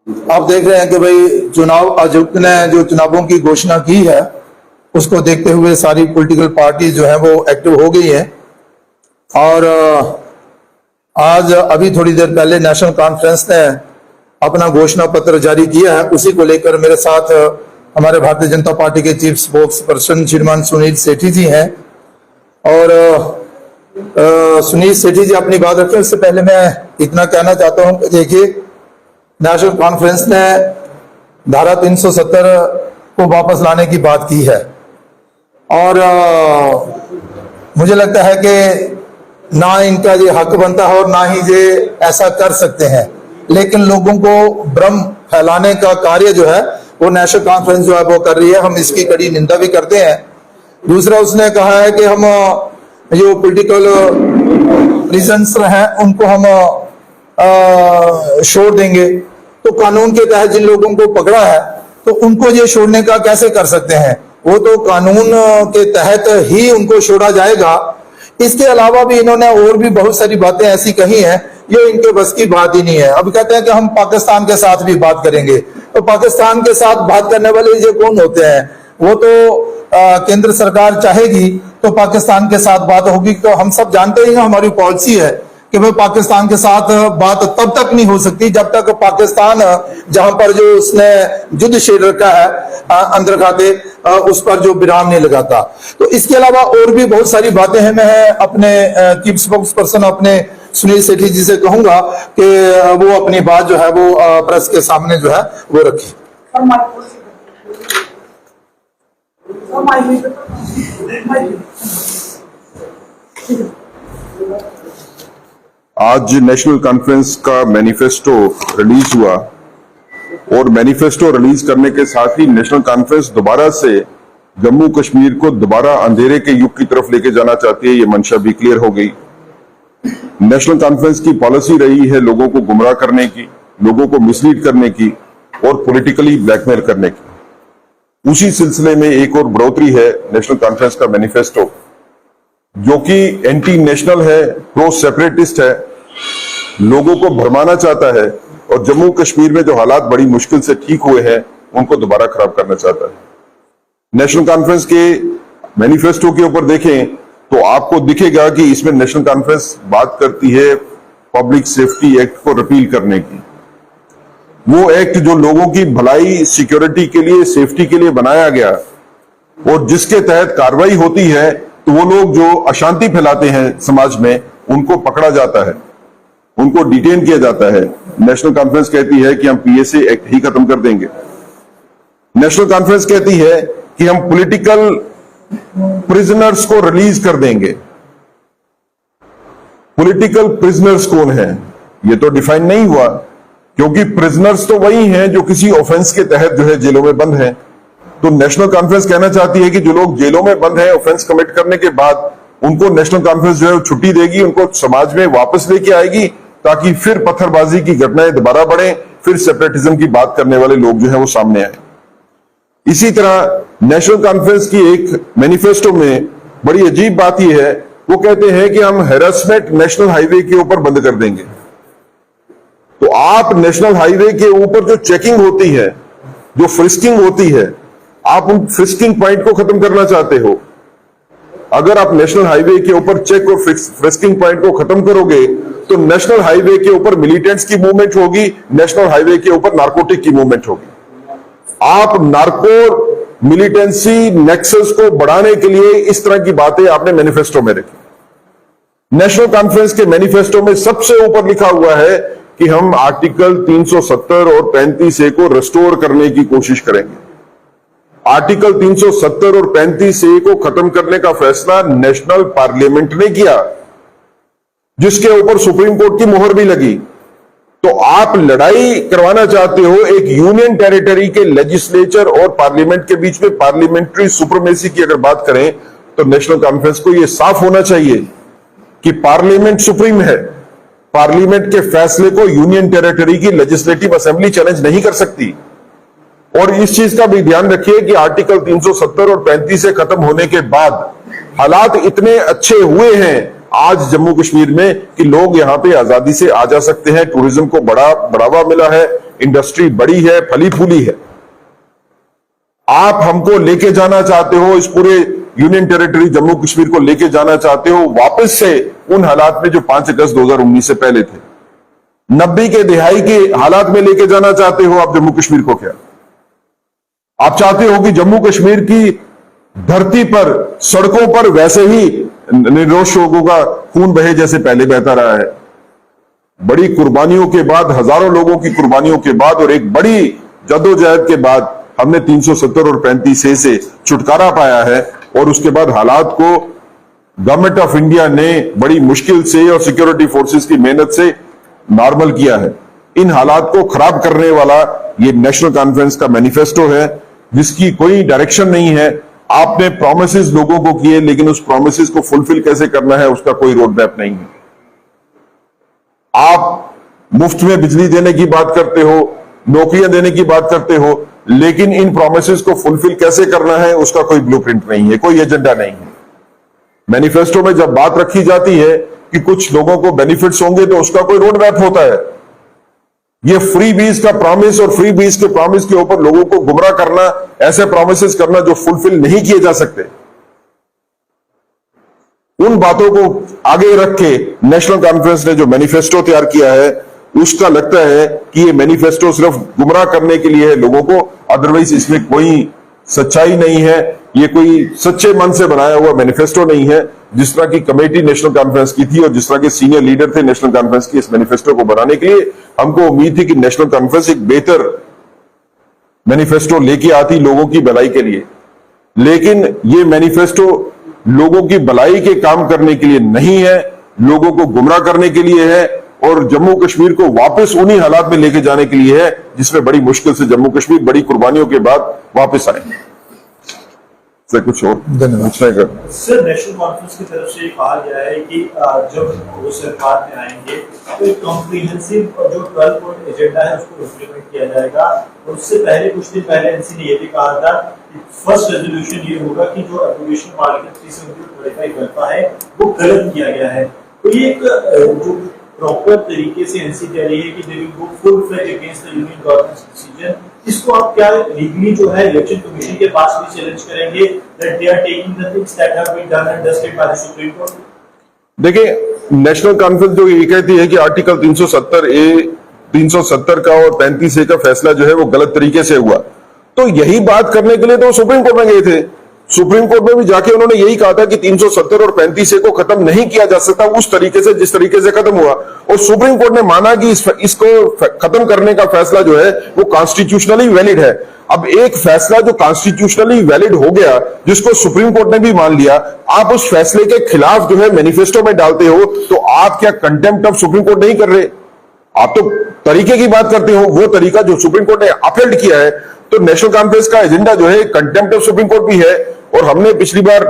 आप देख रहे हैं कि भाई चुनाव आयुक्त ने जो चुनावों की घोषणा की है उसको देखते हुए सारी पॉलिटिकल पार्टी जो है वो एक्टिव हो गई है। और आज अभी थोड़ी देर पहले नेशनल कॉन्फ्रेंस ने अपना घोषणा पत्र जारी किया है। उसी को लेकर मेरे साथ हमारे भारतीय जनता पार्टी के चीफ स्पोक्स पर्सन श्रीमान सुनील सेठी जी हैं। और सुनील सेठी जी अपनी बात रखें उससे पहले मैं इतना कहना चाहता हूं कि देखिए, नेशनल कॉन्फ्रेंस ने धारा 370 को वापस लाने की बात की है और मुझे लगता है कि ना इनका ये हक बनता है और ना ही ये ऐसा कर सकते हैं, लेकिन लोगों को भ्रम फैलाने का कार्य जो है वो नेशनल कॉन्फ्रेंस जो है वो कर रही है। हम इसकी कड़ी निंदा भी करते हैं। दूसरा, उसने कहा है कि हम जो पॉलिटिकल रीजंस हैं उनको हम छोड़ देंगे। तो कानून के तहत जिन लोगों को पकड़ा है तो उनको ये छोड़ने का कैसे कर सकते हैं? वो तो कानून के तहत ही उनको छोड़ा जाएगा। इसके अलावा भी इन्होंने और भी बहुत सारी बातें ऐसी कही हैं ये इनके बस की बात ही नहीं है। अब कहते हैं कि हम पाकिस्तान के साथ भी बात करेंगे, तो पाकिस्तान के साथ बात करने वाले ये कौन होते हैं? वो तो केंद्र सरकार चाहेगी तो पाकिस्तान के साथ बात होगी। तो हम सब जानते ही हमारी पॉलिसी है कि भाई पाकिस्तान के साथ बात तब तक नहीं हो सकती जब तक पाकिस्तान जहां पर जो उसने युद्ध छेड़ रखा है अंदर खाते उस पर जो विराम नहीं लगाता। तो इसके अलावा और भी बहुत सारी बातें हैं। मैं अपने चीफ स्पोक्स पर्सन अपने सुनील सेठी जी से कहूंगा कि वो अपनी बात जो है वो प्रेस के सामने जो है वो रखें। आज नेशनल कॉन्फ्रेंस का मैनिफेस्टो रिलीज हुआ और मैनिफेस्टो रिलीज करने के साथ ही नेशनल कॉन्फ्रेंस दोबारा से जम्मू कश्मीर को दोबारा अंधेरे के युग की तरफ लेके जाना चाहती है। ये मंशा भी क्लियर हो गई। नेशनल कॉन्फ्रेंस की पॉलिसी रही है लोगों को गुमराह करने की, लोगों को मिसलीड करने की और पॉलिटिकली ब्लैकमेल करने की। उसी सिलसिले में एक और बढ़ोतरी है नेशनल कॉन्फ्रेंस का मैनिफेस्टो, जो कि एंटी नेशनल है, प्रो सेपरेटिस्ट है, लोगों को भरमाना चाहता है और जम्मू कश्मीर में जो हालात बड़ी मुश्किल से ठीक हुए हैं उनको दोबारा खराब करना चाहता है। नेशनल कॉन्फ्रेंस के मैनिफेस्टो के ऊपर देखें तो आपको दिखेगा कि इसमें नेशनल कॉन्फ्रेंस बात करती है पब्लिक सेफ्टी एक्ट को रिपील करने की। वो एक्ट जो लोगों की भलाई, सिक्योरिटी के लिए, सेफ्टी के लिए बनाया गया और जिसके तहत कार्रवाई होती है तो वो लोग जो अशांति फैलाते हैं समाज में उनको पकड़ा जाता है, उनको डिटेन किया जाता है। नेशनल कॉन्फ्रेंस कहती है कि हम पीएसए एक्ट ही खत्म कर देंगे। नेशनल कॉन्फ्रेंस कहती है कि हम पॉलिटिकल प्रिजनर्स को रिलीज कर देंगे। पॉलिटिकल प्रिजनर्स कौन है ये तो डिफाइन नहीं हुआ, क्योंकि प्रिजनर्स तो वही हैं जो किसी ऑफेंस के तहत जो है जेलों में बंद हैं। तो नेशनल कॉन्फ्रेंस कहना चाहती है कि जो लोग जेलों में बंद हैं ऑफेंस कमिट करने के बाद, उनको नेशनल कॉन्फ्रेंस जो है छुट्टी देगी, उनको समाज में वापस लेके आएगी ताकि फिर पत्थरबाजी की घटनाएं दोबारा बढ़े, फिर सेपरेटिज्म की बात करने वाले लोग जो है वो सामने आए। इसी तरह नेशनल कॉन्फ्रेंस की एक मैनिफेस्टो में बड़ी अजीब बात यह है, वो कहते हैं कि हम हैरेसमेंट नेशनल हाईवे के ऊपर बंद कर देंगे। तो आप नेशनल हाईवे के ऊपर जो चेकिंग होती है, जो फ्रिस्किंग होती है, आप उन फ्रिस्किंग पॉइंट को खत्म करना चाहते हो। अगर आप नेशनल हाईवे के ऊपर चेक और फ्रिस्किंग पॉइंट को खत्म करोगे तो नेशनल हाईवे के ऊपर मिलिटेंट्स की मूवमेंट होगी, नेशनल हाईवे के ऊपर नारकोटिक की मूवमेंट होगी। आप नार्को मिलिटेंसी नेक्सस को बढ़ाने के लिए इस तरह की बातें आपने मैनिफेस्टो में रखी। नेशनल कॉन्फ्रेंस के मैनिफेस्टो में सबसे ऊपर लिखा हुआ है कि हम आर्टिकल 370 और 35A को रिस्टोर करने की कोशिश करेंगे। आर्टिकल 370 और 35A को खत्म करने का फैसला नेशनल पार्लियामेंट ने किया, जिसके ऊपर सुप्रीम कोर्ट की मोहर भी लगी। तो आप लड़ाई करवाना चाहते हो एक यूनियन टेरिटरी के लेजिस्लेचर और पार्लियामेंट के बीच में। पार्लियामेंट्री सुप्रीमेसी की अगर बात करें तो नेशनल कॉन्फ्रेंस को यह साफ होना चाहिए कि पार्लियामेंट सुप्रीम है। पार्लियामेंट के फैसले को यूनियन टेरिटरी की लेजिस्लेटिव असेंबली चैलेंज नहीं कर सकती। और इस चीज का भी ध्यान रखिए कि आर्टिकल 370 और 35 से खत्म होने के बाद हालात इतने अच्छे हुए हैं आज जम्मू कश्मीर में कि लोग यहां पे आजादी से आ जा सकते हैं। टूरिज्म को बड़ा बढ़ावा मिला है, इंडस्ट्री बड़ी है, फली फूली है। आप हमको लेके जाना चाहते हो, इस पूरे यूनियन टेरिटरी जम्मू कश्मीर को लेके जाना चाहते हो वापस से उन हालात में जो 5 अगस्त 2019 से पहले थे। 90 के दिहाई के हालात में लेके जाना चाहते हो आप जम्मू कश्मीर को? क्या आप चाहते हो कि जम्मू कश्मीर की धरती पर, सड़कों पर वैसे ही निर्दोष लोगों का खून बहे जैसे पहले बहता रहा है? बड़ी कुर्बानियों के बाद, हजारों लोगों की कुर्बानियों के बाद और एक बड़ी जद्दोजहद के बाद हमने 370 और 35A से छुटकारा पाया है। और उसके बाद हालात को गवर्नमेंट ऑफ इंडिया ने बड़ी मुश्किल से और सिक्योरिटी फोर्सेस की मेहनत से नॉर्मल किया है। इन हालात को खराब करने वाला ये नेशनल कॉन्फ्रेंस का मैनिफेस्टो है, जिसकी कोई डायरेक्शन नहीं है। आपने प्रोमिसेस लोगों को किए, लेकिन उस प्रोमिसेस को फुलफिल कैसे करना है उसका कोई रोड मैप नहीं है। आप मुफ्त में बिजली देने की बात करते हो, नौकरियां देने की बात करते हो, लेकिन इन प्रोमिसेस को फुलफिल कैसे करना है उसका कोई ब्लूप्रिंट नहीं है, कोई एजेंडा नहीं है। मैनिफेस्टो में जब बात रखी जाती है कि कुछ लोगों को बेनिफिट्स होंगे तो उसका कोई रोड मैप होता है। ये फ्री बीज का प्रॉमिस और फ्री बीज के प्रॉमिस के ऊपर लोगों को गुमराह करना, ऐसे प्रॉमिसेस करना जो फुलफिल नहीं किए जा सकते, उन बातों को आगे रख के नेशनल कॉन्फ्रेंस ने जो मैनिफेस्टो तैयार किया है उसका लगता है कि ये मैनिफेस्टो सिर्फ गुमराह करने के लिए है लोगों को, अदरवाइज इसमें कोई सच्चाई नहीं है। ये कोई सच्चे मन से बनाया हुआ मैनिफेस्टो नहीं है। जिस तरह की कमेटी नेशनल कॉन्फ्रेंस की थी और जिस तरह के सीनियर लीडर थे नेशनल कॉन्फ्रेंस की इस मैनिफेस्टो को बनाने के लिए, हमको उम्मीद थी कि नेशनल कॉन्फ्रेंस एक बेहतर मैनिफेस्टो लेके आती लोगों की भलाई के लिए। लेकिन ये मैनिफेस्टो लोगों की भलाई के काम करने के लिए नहीं है, लोगों को गुमराह करने के लिए है और जम्मू कश्मीर को वापस उन्हीं हालात में लेके जाने के लिए है जिसमें बड़ी मुश्किल से जम्मू कश्मीर बड़ी कुर्बानियों के बाद वापस आए। सर कुछ और धन्यवाद सर, नेशनल कॉन्फ्रेंस की तरफ से कहा गया है कि जब वो सरकार में आएंगे तो एक कॉम्प्रिहेंसिव जो 12 पॉइंट एजेंडा है उसको इम्प्लीमेंट किया जाएगा। और उससे पहले कुछ दिन पहले एनसी ने यह भी कहा था कि फर्स्ट रेजोल्यूशन ये होगा कि जो एप्लीकेशन पार्लियामेंट 370 करता है वो गलत किया गया है। तो ये एक जो प्रॉपर तरीके से एनसी कह रही है कि they will go full fledge against the union government decision. इसको आप क्या लीगली जो है इलेक्शन कमीशन के पास भी चैलेंज करेंगे that they are taking the things that have been done and dusted by the supreme court? देखिए, नेशनल कॉन्फ्रेंस जो ये कहती है कि आर्टिकल 370 का और 35A का फैसला जो है वो गलत तरीके से हुआ, तो यही बात करने के लिए तो सुप्रीम कोर्ट में गए थे। सुप्रीम कोर्ट में भी जाके उन्होंने यही कहा था कि 370 और 35A को खत्म नहीं किया जा सकता उस तरीके से जिस तरीके से खत्म हुआ। और सुप्रीम कोर्ट ने माना कि इसको खत्म करने का फैसला जो है वो कॉन्स्टिट्यूशनली वैलिड है। अब एक फैसला जो कॉन्स्टिट्यूशनली वैलिड हो गया, जिसको सुप्रीम कोर्ट ने भी मान लिया, आप उस फैसले के खिलाफ जो है मैनिफेस्टो में डालते हो, तो आप क्या कंटेम्प्ट ऑफ सुप्रीम कोर्ट नहीं कर रहे? आप तो तरीके की बात करते हो, वो तरीका जो सुप्रीम कोर्ट ने अपहेल्ड किया है। तो नेशनल कॉन्फ्रेंस का एजेंडा जो है कंटेम्प्ट ऑफ सुप्रीम कोर्ट भी है। और हमने पिछली बार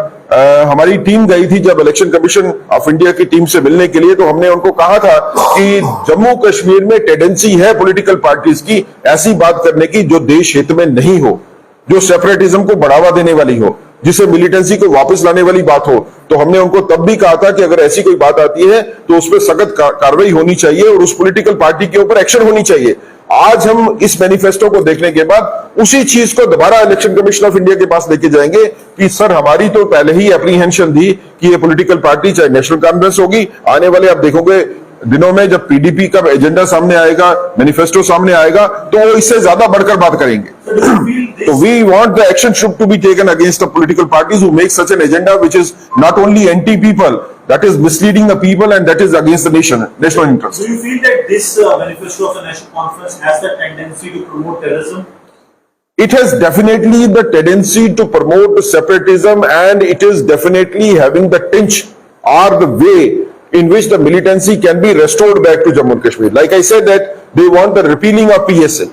हमारी टीम गई थी जब इलेक्शन कमीशन ऑफ इंडिया की टीम से मिलने के लिए, तो हमने उनको कहा था कि जम्मू कश्मीर में टेंडेंसी है पॉलिटिकल पार्टीज की ऐसी बात करने की जो देश हित में नहीं हो, जो सेपरेटिज्म को बढ़ावा देने वाली हो, जिसे मिलिटेंसी को वापस लाने वाली बात हो। तो हमने उनको तब भी कहा था कि अगर ऐसी कोई बात आती है तो उस पर सख्त कार्रवाई होनी चाहिए और उस पॉलिटिकल पार्टी के ऊपर एक्शन होनी चाहिए। आज हम इस मैनिफेस्टो को देखने के बाद उसी चीज को दोबारा इलेक्शन कमीशन ऑफ इंडिया के पास लेके जाएंगे कि सर, हमारी तो पहले ही एप्रीहेंशन थी कि ये पॉलिटिकल पार्टी चाहे नेशनल कॉन्फ्रेंस होगी, आने वाले आप देखोगे दिनों में जब पीडीपी का एजेंडा सामने आएगा, मैनिफेस्टो सामने आएगा, तो वो इससे ज्यादा बढ़कर बात करेंगे। तो we want the action should to be taken against the political parties who make such an agenda which is not only anti people, that is misleading the people and that is against the national interest. Do you feel that this manifesto of the national conference has the tendency to promote terrorism? It has definitely the tendency to promote separatism and it is definitely having the tinge or the way in which the militancy can be restored back to Jammu and Kashmir. Like I said that they want the repealing of PSA.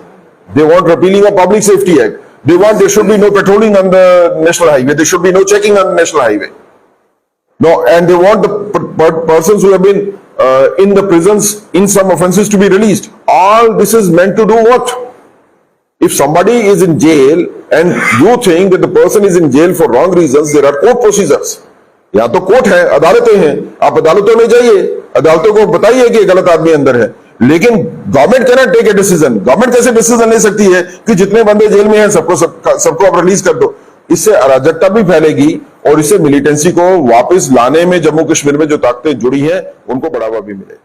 They want repealing of Public Safety Act. They want there should be no patrolling on the national highway. There should be no checking on the national highway. No, and they want the persons who have been in the prisons in some offenses to be released. All this is meant to do what? If somebody is in jail and you think that the person is in jail for wrong reasons, there are court procedures. या तो court है, अदालतें हैं, आप अदालतों में जाइए, अदालतों को बताइए कि गलत आदमी अंदर है। लेकिन government can take a decision. Government कैसे डिसीजन ले सकती है कि जितने बंदे जेल में हैं सबको अब रिलीज कर दो? इससे अराजकता भी फैलेगी और इससे मिलिटेंसी को वापस लाने में जम्मू कश्मीर में जो ताकतें जुड़ी हैं उनको बढ़ावा भी मिलेगा।